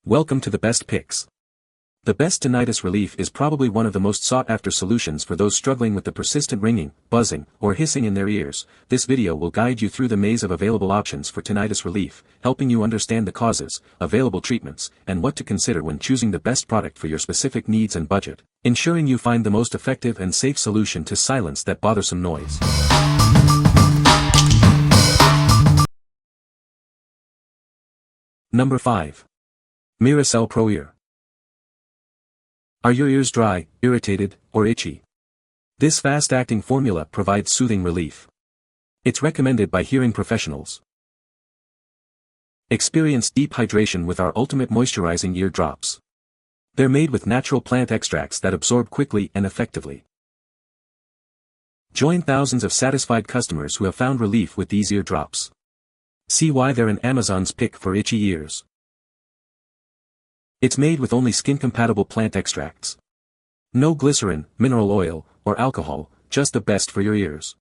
Welcome to the best picks. The best tinnitus relief is probably one of the most sought-after solutions for those struggling with the persistent ringing, buzzing, or hissing in their ears. This video will guide you through the maze of available options for tinnitus relief, helping you understand the causes, available treatments, and what to consider when choosing the best product for your specific needs and budget, ensuring you find the most effective and safe solution to silence that bothersome noise. Number 5. Miracell ProEar. Are your ears dry, irritated, or itchy? This fast-acting formula provides soothing relief. It's recommended by hearing professionals. Experience deep hydration with our ultimate moisturizing ear drops. They're made with natural plant extracts that absorb quickly and effectively. Join thousands of satisfied customers who have found relief with these ear drops. See why they're an Amazon's pick for itchy ears. It's made with only skin-compatible plant extracts. No glycerin, mineral oil, or alcohol, just the best for your ears.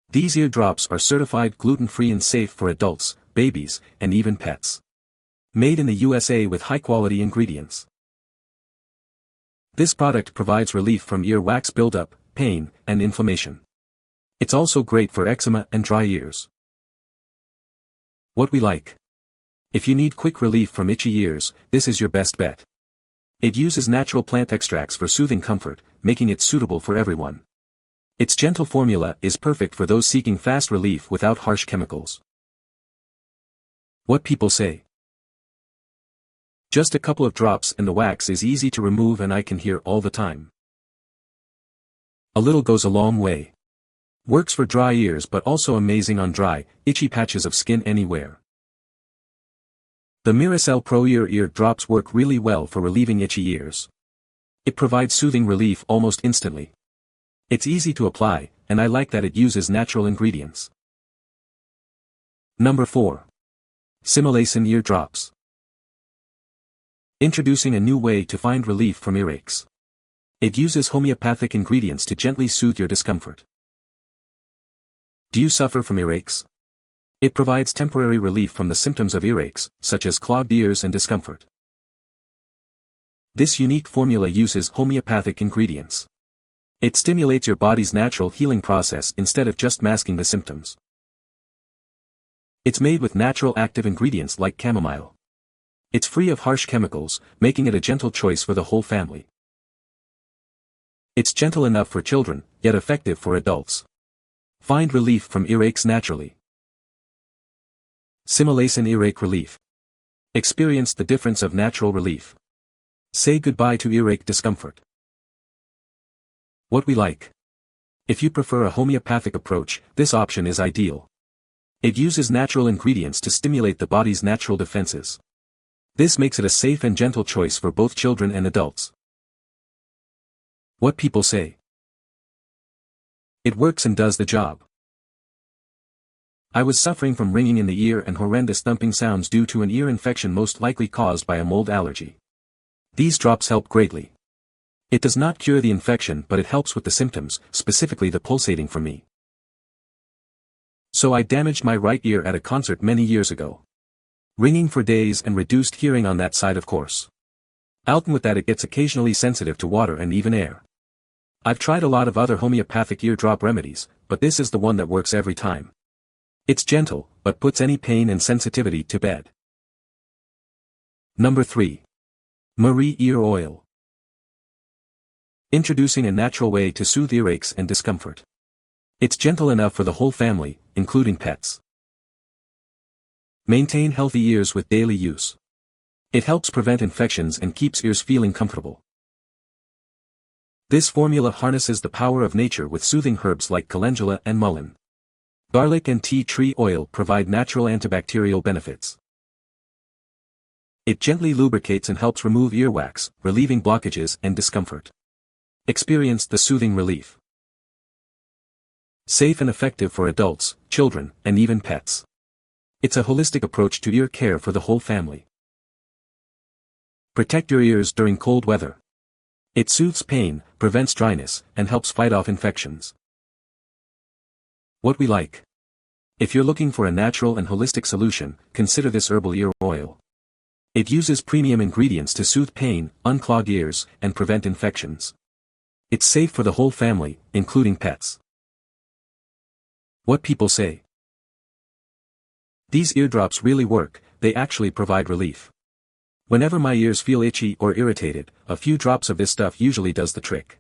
These ear drops are certified gluten-free and safe for adults, babies, and even pets. Made in the USA with high-quality ingredients. This product provides relief from ear wax buildup, pain, and inflammation. It's also great for eczema and dry ears. What we like. If you need quick relief from itchy ears, this is your best bet. It uses natural plant extracts for soothing comfort, making it suitable for everyone. Its gentle formula is perfect for those seeking fast relief without harsh chemicals. What people say. Just a couple of drops and the wax is easy to remove and I can hear all the time. A little goes a long way. Works for dry ears but also amazing on dry, itchy patches of skin anywhere. The Miracell ProEar ear drops work really well for relieving itchy ears. It provides soothing relief almost instantly. It's easy to apply, and I like that it uses natural ingredients. Number 4. Similasan Ear Drops. Introducing a new way to find relief from earaches. It uses homeopathic ingredients to gently soothe your discomfort. Do you suffer from earaches? It provides temporary relief from the symptoms of earaches, such as clogged ears and discomfort. This unique formula uses homeopathic ingredients. It stimulates your body's natural healing process instead of just masking the symptoms. It's made with natural active ingredients like chamomile. It's free of harsh chemicals, making it a gentle choice for the whole family. It's gentle enough for children, yet effective for adults. Find relief from earaches naturally. Similasan Earache Relief. Experience the difference of natural relief. Say goodbye to earache discomfort. What we like. If you prefer a homeopathic approach, this option is ideal. It uses natural ingredients to stimulate the body's natural defenses. This makes it a safe and gentle choice for both children and adults. What people say. It works and does the job. I was suffering from ringing in the ear and horrendous thumping sounds due to an ear infection most likely caused by a mold allergy. These drops help greatly. It does not cure the infection but it helps with the symptoms, specifically the pulsating for me. So I damaged my right ear at a concert many years ago. Ringing for days and reduced hearing on that side of course. Out with that it gets occasionally sensitive to water and even air. I've tried a lot of other homeopathic eardrop remedies, but this is the one that works every time. It's gentle, but puts any pain and sensitivity to bed. Number 3. Miracell Ear Oil. Introducing a natural way to soothe earaches and discomfort. It's gentle enough for the whole family, including pets. Maintain healthy ears with daily use. It helps prevent infections and keeps ears feeling comfortable. This formula harnesses the power of nature with soothing herbs like calendula and mullein. Garlic and tea tree oil provide natural antibacterial benefits. It gently lubricates and helps remove earwax, relieving blockages and discomfort. Experience the soothing relief. Safe and effective for adults, children, and even pets. It's a holistic approach to ear care for the whole family. Protect your ears during cold weather. It soothes pain, prevents dryness, and helps fight off infections. What we like. If you're looking for a natural and holistic solution, consider this herbal ear oil. It uses premium ingredients to soothe pain, unclog ears, and prevent infections. It's safe for the whole family, including pets. What people say. These eardrops really work, they actually provide relief. Whenever my ears feel itchy or irritated, a few drops of this stuff usually does the trick.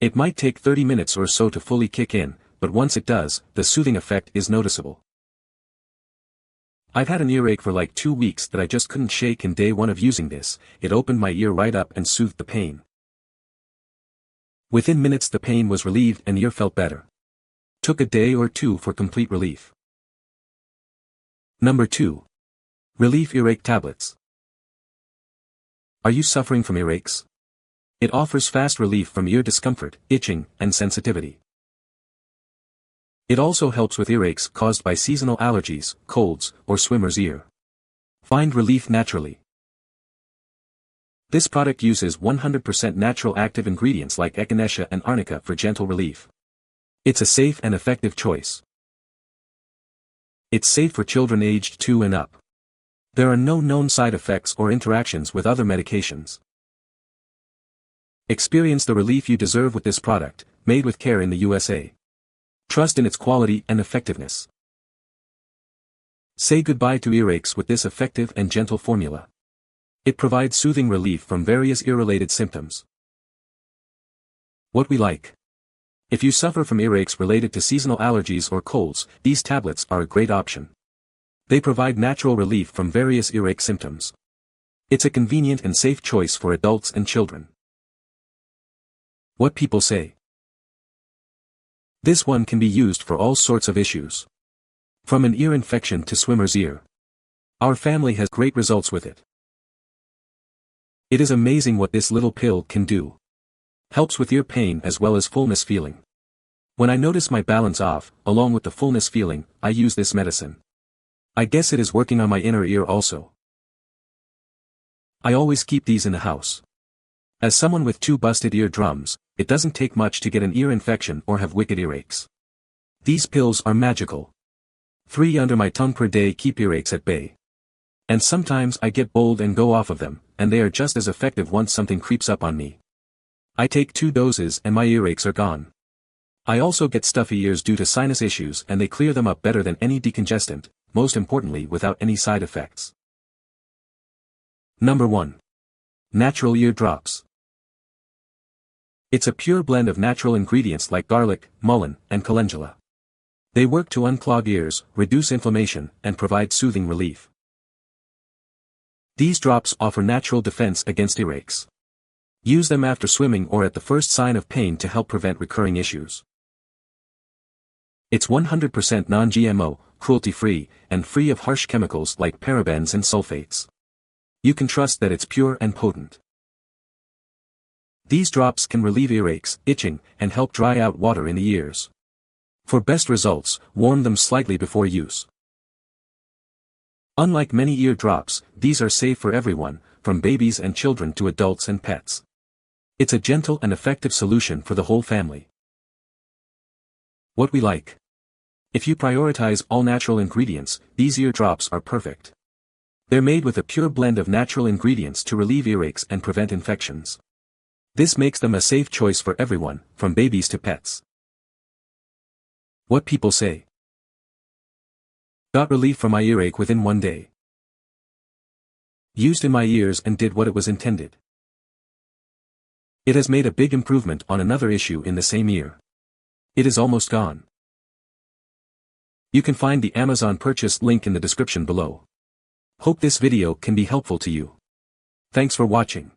It might take 30 minutes or so to fully kick in, but once it does, the soothing effect is noticeable. I've had an earache for like 2 weeks that I just couldn't shake, in day 1 of using this, it opened my ear right up and soothed the pain. Within minutes the pain was relieved and ear felt better. Took a day or 2 for complete relief. Number 2. Relief Earache Tablets. Are you suffering from earaches? It offers fast relief from ear discomfort, itching, and sensitivity. It also helps with earaches caused by seasonal allergies, colds, or swimmer's ear. Find relief naturally. This product uses 100% natural active ingredients like echinacea and arnica for gentle relief. It's a safe and effective choice. It's safe for children aged 2 and up. There are no known side effects or interactions with other medications. Experience the relief you deserve with this product, made with care in the USA. Trust in its quality and effectiveness. Say goodbye to earaches with this effective and gentle formula. It provides soothing relief from various ear-related symptoms. What we like. If you suffer from earaches related to seasonal allergies or colds, these tablets are a great option. They provide natural relief from various earache symptoms. It's a convenient and safe choice for adults and children. What people say. This one can be used for all sorts of issues. From an ear infection to swimmer's ear. Our family has great results with it. It is amazing what this little pill can do. Helps with ear pain as well as fullness feeling. When I notice my balance off, along with the fullness feeling, I use this medicine. I guess it is working on my inner ear also. I always keep these in the house. As someone with 2 busted eardrums, it doesn't take much to get an ear infection or have wicked earaches. These pills are magical. 3 under my tongue per day keep earaches at bay. And sometimes I get bold and go off of them, and they are just as effective once something creeps up on me. I take 2 doses and my earaches are gone. I also get stuffy ears due to sinus issues, and they clear them up better than any decongestant, most importantly without any side effects. Number 1. Natural Ear Drops. It's a pure blend of natural ingredients like garlic, mullein, and calendula. They work to unclog ears, reduce inflammation, and provide soothing relief. These drops offer natural defense against earaches. Use them after swimming or at the first sign of pain to help prevent recurring issues. It's 100% non-GMO, cruelty-free, and free of harsh chemicals like parabens and sulfates. You can trust that it's pure and potent. These drops can relieve earaches, itching, and help dry out water in the ears. For best results, warm them slightly before use. Unlike many ear drops, these are safe for everyone, from babies and children to adults and pets. It's a gentle and effective solution for the whole family. What we like. If you prioritize all natural ingredients, these ear drops are perfect. They're made with a pure blend of natural ingredients to relieve earaches and prevent infections. This makes them a safe choice for everyone, from babies to pets. What people say. Got relief from my earache within 1 day. Used in my ears and did what it was intended. It has made a big improvement on another issue in the same ear. It is almost gone. You can find the Amazon purchase link in the description below. Hope this video can be helpful to you. Thanks for watching.